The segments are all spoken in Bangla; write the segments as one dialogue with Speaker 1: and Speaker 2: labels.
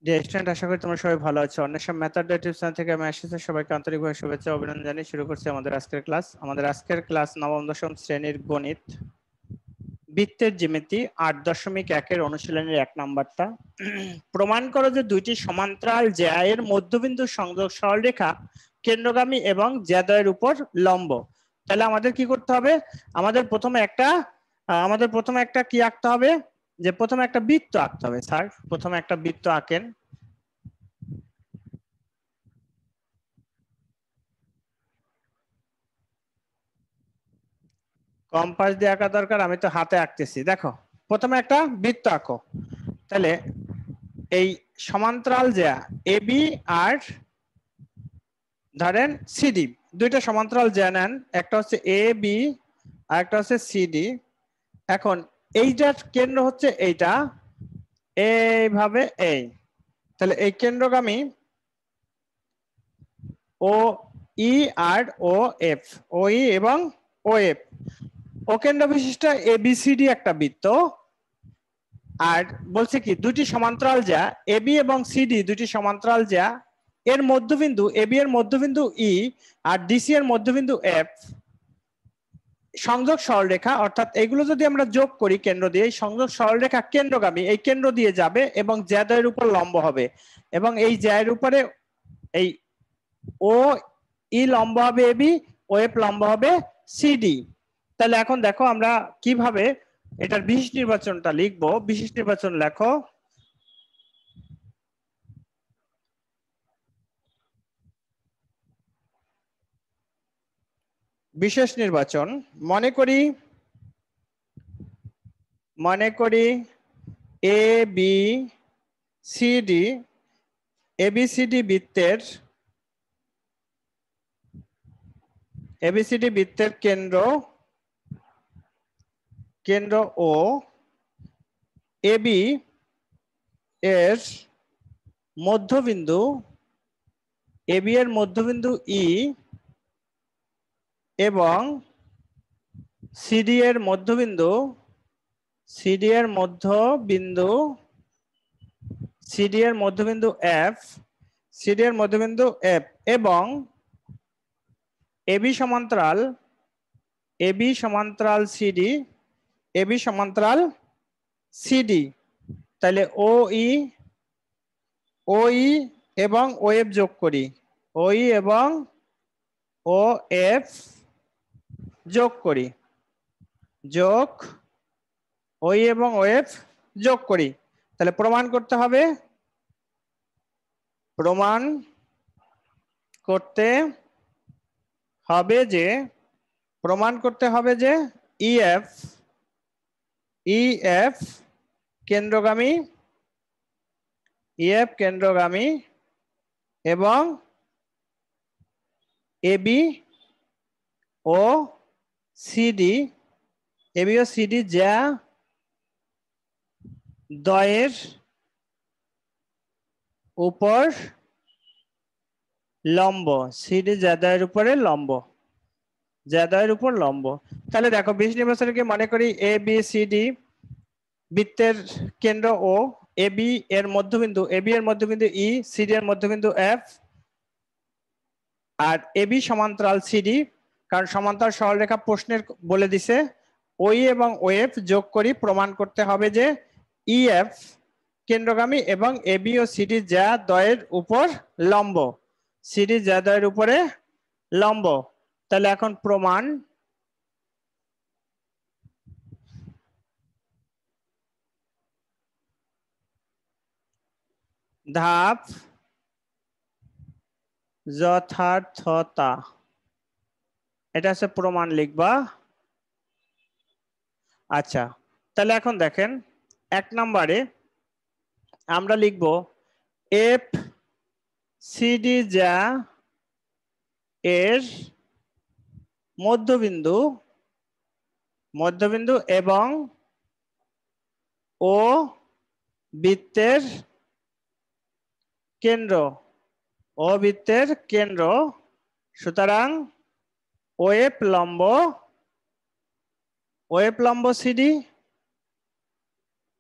Speaker 1: ডিয়ার স্টুডেন্ট, আশা করি তোমরা সবাই ভালো আছো। অন্বেষা মেথড টিউব চ্যানেল থেকে আমি আশিসের সবাইকে আন্তরিকভাবে শুভেচ্ছা ও অভিনন্দন জানিয়ে শুরু করছি আমাদের আজকের ক্লাস। আমাদের আজকের ক্লাস নবম দশম শ্রেণীর গণিত বৃত্তের জ্যামিতি ৮.১-এর অনুশীলনের ১ নাম্বারটা। প্রমাণ করো যে দুইটি সমান্তরাল জ্যা এর মধ্যবিন্দু সংযোগ সরলরেখা কেন্দ্রগামী এবং জ্যাদ্বয়ের উপর লম্ব। তাহলে আমাদের কি করতে হবে? আমাদের প্রথমে একটা কি আঁকতে হবে, যে প্রথমে একটা বৃত্ত আঁকতে হবে। স্যার প্রথমে একটা বৃত্ত আঁকেন। কম্পাস দিয়ে আঁকা দরকার, আমি তো হাতে আঁকতেছি। দেখো প্রথমে একটা বৃত্ত আঁকো। তাহলে এই সমান্তরাল জ্যা এবি আর ধরেন সিডি, দুইটা সমান্তরাল জ্যা নেন, একটা হচ্ছে এ বি আর একটা হচ্ছে সিডি। এখন এইটার কেন্দ্র হচ্ছে এইটা, এইভাবে এই। তাহলে এই কেন্দ্রগামী ও ই আর ও এফ, ও ই এবং ও এফ, ও কেন্দ্র বিশিষ্ট এবিসিডি একটা বৃত্ত। আর বলছে কি দুটি সমান্তরাল জ্যা এবি এবং সিডি, দুটি সমান্তরাল জ্যা এর মধ্যবিন্দু এবি এর মধ্যবিন্দু ই আর ডিসি এর মধ্যবিন্দু এফ সংযোগ সরলরেখা, অর্থাৎ এগুলো যদি আমরা যোগ করি কেন্দ্র দিয়ে, সংযোগ সরলরেখা কেন্দ্রগামী, এই কেন্দ্র দিয়ে যাবে এবং জ্যাদ্বয়ের উপর লম্ব হবে, এবং এই জ্যায়ের উপরে এই ও ই লম্ব হবে এবি, ও এফ লম্ব হবে সিডি। তাহলে এখন দেখো আমরা কিভাবে এটার বিশেষ নির্বাচনটা লিখবো। বিশেষ নির্বাচন লেখো। বিশেষ নির্বাচন, মনে করি এ বি সিডি, এবিসিডি বৃত্তের কেন্দ্র ও এবি এর মধ্যবিন্দু ই এবং সিডি এর মধ্যবিন্দু এফ, এবং এবি সমান্তরাল সিডি। তাহলে ও ই এবং ও এফ যোগ করি, ও ই এবং ও এফ যোগ করি, ও ই এবং ও এফ যোগ করি। তাহলে প্রমাণ করতে হবে যে ইএফ কেন্দ্রগামী এবং এবি ও সিডি জ্যা দ্বয়ের উপর লম্ব, জ্যাদ্বয়ের উপরে লম্ব। তাহলে দেখো বিশেষ নির্বাচনকে মনে করি এ বি সি ডি বৃত্তের কেন্দ্র ও, এবি এর মধ্যবিন্দু ই, সিডি এর মধ্যবিন্দু এফ, আর এবি সমান্তরাল সিডি, কারণ সমান্তরাল সরলরেখা প্রশ্নের বলে দিছে। ওই এবং ওএফ যোগ করি, প্রমাণ করতে হবে যে ইএফ কেন্দ্রগামী এবং এবি ও সিডি জ্যা দ্বয়ের উপর লম্ব, উপরে লম্ব। তাহলে এখন প্রমাণ ধাপ যথার্থতা, এটা হচ্ছে প্রমাণ লিখবা। আচ্ছা, তাহলে এখন দেখেন ১ নম্বরে আমরা লিখব এফ সিডি জ্যা এর মধ্যবিন্দু এবং ও বৃত্তের কেন্দ্র, সুতরাং ওএফ লম্ব সিডি।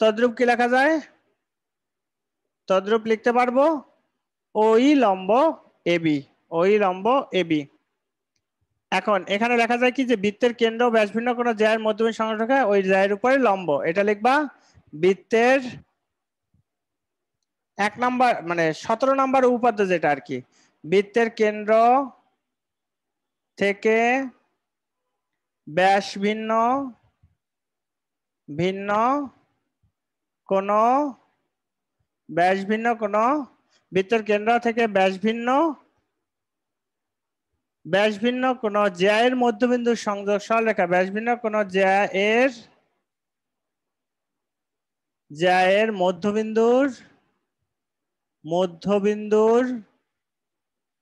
Speaker 1: তদ্রূপ কি লেখা যায়? তদ্রূপ লিখতে পারবো ওই লম্ব এবি, ওই লম্ব এবি। এখন এখানে লেখা যায় কি যে বৃত্তের কেন্দ্র ও ব্যাসভিন্ন কোন জ্যায়ের মধ্যবিন্দু সংযোগ রেখা ওই জ্যায়ের উপরে লম্ব। এটা লিখবা বৃত্তের 1 নাম্বার মানে 17 নাম্বার উপাদ্য যেটা আর কি, বৃত্তের কেন্দ্র থেকে ব্যাস ভিন্ন ভিন্ন কোন ব্যাস ভিন্ন কোন বৃত্তের কেন্দ্র থেকে ব্যাস ভিন্ন কোন জ্যায়ের মধ্যবিন্দু সংযোগ সরলরেখা ব্যাস ভিন্ন কোন জ্যায়ের মধ্যবিন্দুর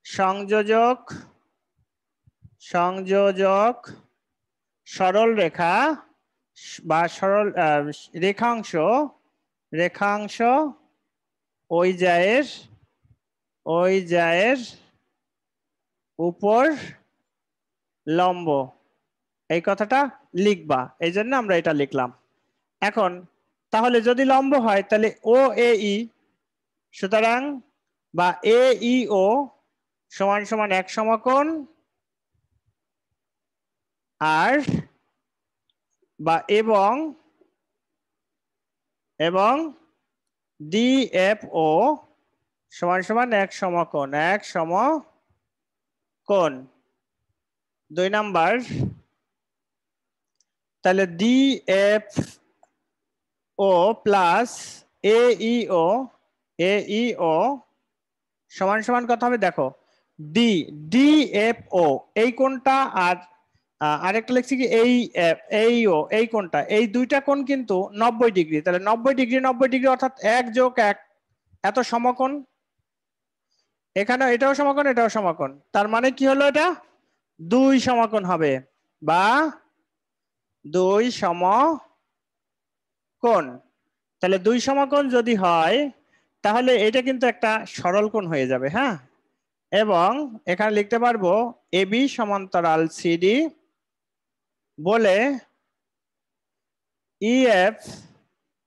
Speaker 1: সংযোজক সরল রেখা বা সরল রেখাংশ ওই জ্যায়ের উপর লম্ব, এই কথাটা লিখবা, এই জন্য আমরা এটা লিখলাম। এখন তাহলে যদি লম্ব হয় তাহলে ও এ ই, সুতরাং বা এ ই ও সমান সমান এক সমকোণ, আর বা এবং ডি এফ ও সমান সমান এক সমকোণ, দুই নাম্বার। তাহলে ডি এফ ও প্লাস এ ই ও সমান সমান কত হবে দেখো, ডি এফ ও এই কোণটা, আর আরেকটা লিখছি কি এই কোণটা, এই দুইটা কোণ কিন্তু 90 ডিগ্রি। তাহলে 90 ডিগ্রি অর্থাৎ 1 যোগ 1 এত সমকোণ। এখানে এটাও সমকোণ, এটাও সমকোণ, তার মানে কি হলো, এটা 2 সমকোণ হবে বা 2 সমকোণ। তাহলে 2 সমকোণ যদি হয় তাহলে এটা কিন্তু একটা সরল কোণ হয়ে যাবে। হ্যাঁ, এবং এখানে লিখতে পারবো এবি সমান্তরাল সিডি বলে ইএফ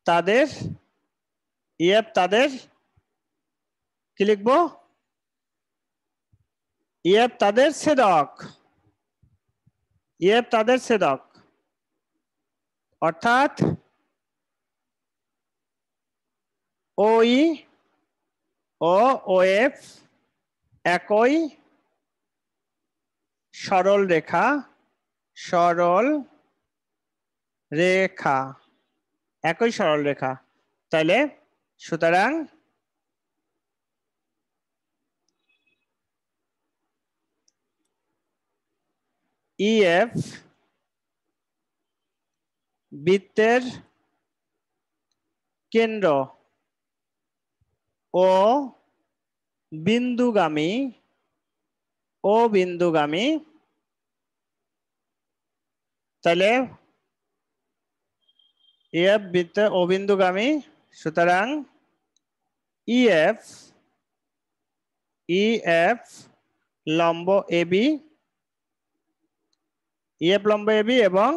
Speaker 1: তাদের কি লিখবো, ইএফ তাদের ছেদক, অর্থাৎ ওই ও ওএফ একই সরল রেখা একই সরল রেখা। তাহলে সুতরাং ইএফ বৃত্তের কেন্দ্র ও বিন্দুগামী তাহলে ইএফ বৃত্তের ও বিন্দুগামী, সুতরাং ইএফ লম্ব এবি, এবং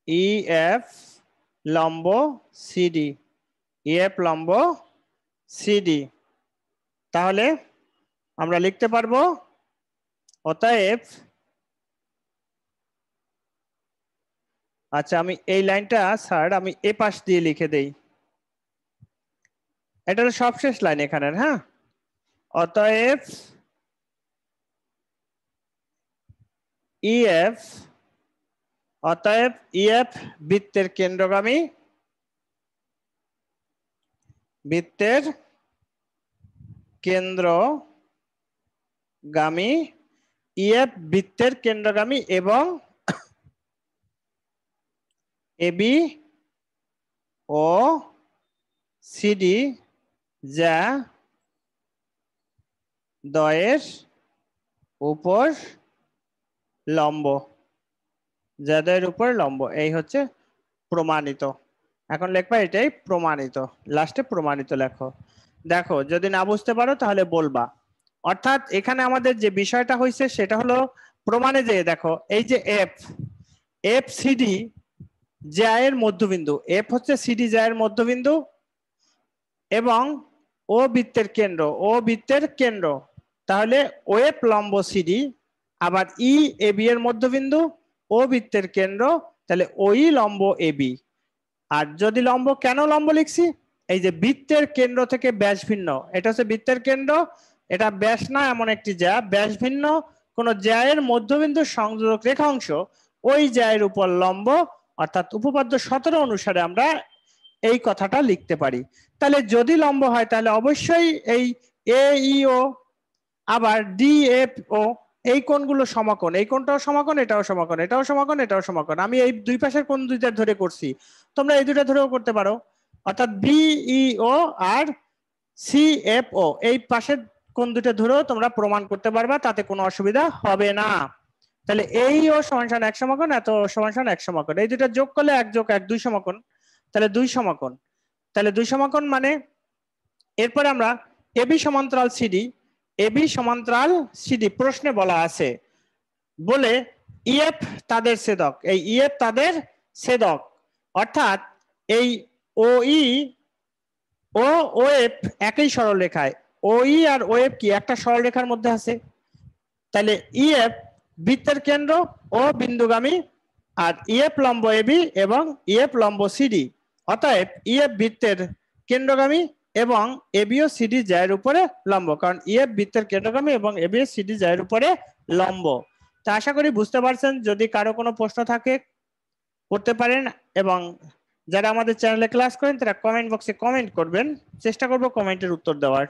Speaker 1: ইএফ লম্ব সিডি, তাহলে আমরা লিখতে পারবো অতএব, আচ্ছা আমি এই লাইনটা স্যার আমি এ পাশ দিয়ে লিখে দেই, এটা হলো সবশেষ লাইন এখানের। হ্যাঁ, অতএব ইএফ বৃত্তের কেন্দ্রগামী ইএফ বৃত্তের কেন্দ্রগামী এবং এবি ও সিডি যা দ্বয়ের উপর লম্ব, এই হচ্ছে প্রমাণিত। এখন লেখবা এটাই প্রমাণিত, লাস্টে প্রমাণিত লেখো। দেখো যদি না বুঝতে পারো তাহলে বলবা। অর্থাৎ এখানে আমাদের যে বিষয়টা হয়েছে সেটা হলো প্রমাণে, যে দেখো এই যে এফ সিডি জ্যায়ের মধ্যবিন্দু, এফ হচ্ছে সিডি জ্যায়ের মধ্যবিন্দু, এবং ও বৃত্তের কেন্দ্র, ও বৃত্তের কেন্দ্র, তাহলে ওয়েব লম্ব সিডি, আবার ই এ বি এর মধ্যবিন্দু, ও বৃত্তের কেন্দ্র, তাহলে ওই লম্ব এ বি। আর যদি লম্ব, কেন লম্ব লিখছি, এই যে বৃত্তের কেন্দ্র থেকে ব্যাস ভিন্ন, এটা হচ্ছে বৃত্তের কেন্দ্র, এটা ব্যাস না এমন একটি জ্যা, ব্যাস ভিন্ন কোন জ্যায়ের মধ্যবিন্দু সংযোজক রেখাংশ ওই জ্যায়ের উপর লম্ব, অর্থাৎ উপপাদ্য 17 অনুসারে আমরা এই কথাটা লিখতে পারি। তাহলে যদি লম্ব হয় তাহলে অবশ্যই এই এ ই ও আবার ডি এফ ও এই কোণগুলো সমকোণ, এই কোণটাও সমকোণ, এটাও সমকোণ, এটাও সমকোণ, এটাও সমকোণ। আমি এই দুই পাশের কোণ দুইটা ধরে করছি, তোমরা এই দুইটা ধরেও করতে পারো। অর্থাৎ বিইও আর সিএফও এই পাশের কোণ দুটো ধরেও তোমরা প্রমাণ করতে পারবা, তাতে কোনো অসুবিধা হবে না। তাহলে এই ও সমান সমান এক সমকোণ, এত সমান সমান এক সমকোণ, এই দুটো যোগ করলে এক যোগ এক দুই সমকোণ, তাহলে দুই সমকোণ। তাহলে দুই সমকোণ মানে এরপরে আমরা এবি সমান্তরাল সিডি, এবি সমান্তরাল সিডি প্রশ্নে বলা আছে বলে ইএফ তাদের ছেদক, এই ইএফ তাদের ছেদক, অর্থাৎ এই ওই ও ওএফ একই সরলরেখায়, ওই আর ওএফ কি একটা সরলরেখার মধ্যে আছে, তাহলে ইএফ বৃত্তের কেন্দ্র ও বিন্দুগামী, আর ইএফ লম্ব এবি এবং ইএফ লম্ব সিডি, অতএব ইএফ বৃত্তের কেন্দ্রগামী এবং এবিও সিডি জ্যায়ের উপরে লম্ব, কারণ ইএফ বৃত্তের কেন্দ্রগামী এবং এবিও সিডি জ্যায়ের উপরে লম্ব। তা আশা করি বুঝতে পারছেন। যদি কারো কোনো প্রশ্ন থাকে করতে পারেন, এবং যারা আমাদের চ্যানেলে ক্লাস করেন তারা কমেন্ট বক্সে কমেন্ট করবেন, চেষ্টা করব কমেন্টের উত্তর দেওয়ার।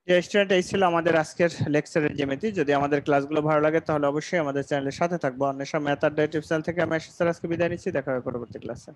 Speaker 1: স্টুডেন্ট, এই ছিল আমাদের আজকের লেকচারের জ্যামিতি। যদি আমাদের ক্লাসগুলো ভালো লাগে তাহলে অবশ্যই আমাদের চ্যানেলের সাথে থাকবো। অন্বেষা ম্যাথ আড্ডা ইউটিউব চ্যানেল থেকে আমি আশিস স্যার আজকে বিদায় নিচ্ছি। দেখা হবে পরবর্তী ক্লাসে।